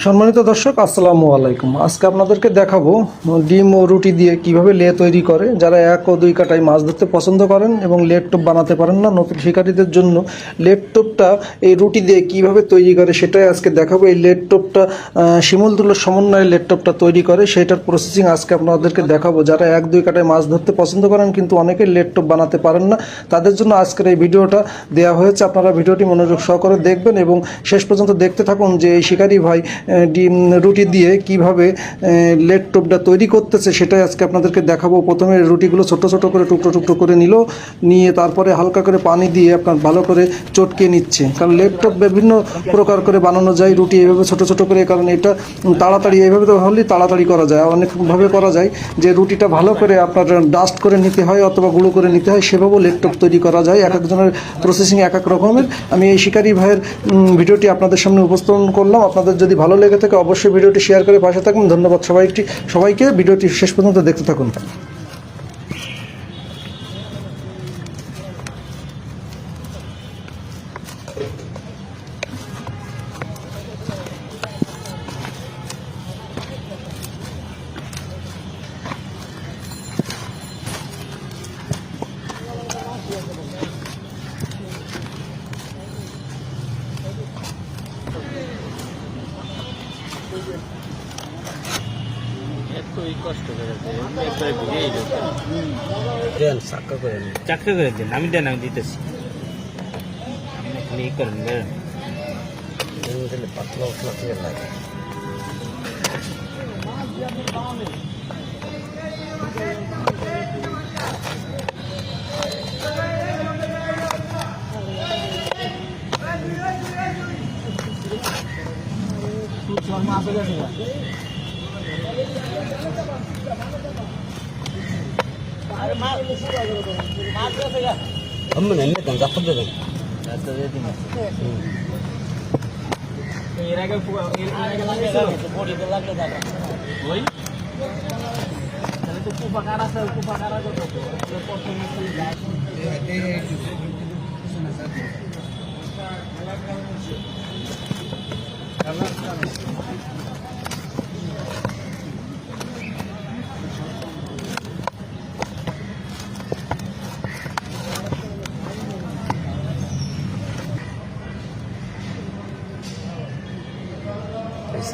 সম্মানিত দর্শক, আসসালামু আলাইকুম। আজকে আপনাদেরকে দেখাবো ডিম ও রুটি দিয়ে কিভাবে লে তৈরি করে। যারা 1 ও 2 কাটায় মাছ ধরতে পছন্দ করেন এবং লেট টোপ বানাতে পারেন না, নতুন শিকারীদের জন্য লেট টোপটা এই রুটি দিয়ে কিভাবে তৈরি করে সেটাই আজকে দেখাবো। এই লেট টোপটা শিমুল তুলোর সমন্বয়ে লেট টোপটা তৈরি করে, সেটার প্রসেসিং আজকে আপনাদেরকে দেখাবো। যারা 1 2 কাটায় মাছ ধরতে পছন্দ করেন কিন্তু অনেকে লেট টোপ বানাতে পারেন না, তাদের জন্য আজকের এই ভিডিওটা দেওয়া হয়েছে। আপনারা ভিডিওটি মনোযোগ সহকারে দেখবেন এবং শেষ পর্যন্ত দেখতে থাকুন যে এই শিকারী ভাই ডিম রুটি দিয়ে কিভাবে লেট টোপটা তৈরি করতেছে সেটাই আজকে আপনাদেরকে দেখাবো। প্রথমে রুটিগুলো ছোট ছোট করে টুকরো টুকরো করে নিয়ে তারপরে হালকা করে পানি দিয়ে আপনার ভালো করে চটকে নিচ্ছে। কারণ লেট টোপ বিভিন্ন প্রকার করে বানানো যায়, রুটি এইভাবে ছোট ছোট করে, কারণ এটা তাড়াতাড়ি এইভাবে তো হলেই তাড়াতাড়ি করা যায়। অনেকভাবে করা যায় যে রুটিটা ভালো করে আপনার ডাস্ট করে নিতে হয় অথবা গুঁড়ো করে নিতে হয়, সেভাবেও লেট টোপ তৈরি করা যায়। এক একজনের প্রসেসিং এক এক রকমের। আমি এই শিকারী ভাইয়ের ভিডিওটি আপনাদের সামনে উপস্থাপন করলাম। আপনাদের যদি ভালো লেগে থাকে অবশ্যই ভিডিওটি শেয়ার করে পাশে থাকুন। ধন্যবাদ সবাইকে। ভিডিওটি শেষ পর্যন্ত দেখতে থাকুন। এতই কষ্ট করে একবারে ভিজেই যেতে দেন, চাক্কা করে দেন। আমি দেন, আমি দিতেছি। আপনি খালি করেন বেরেন দিলে পাতলা পাতলা করে লাগে।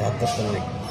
सात 10 मिनट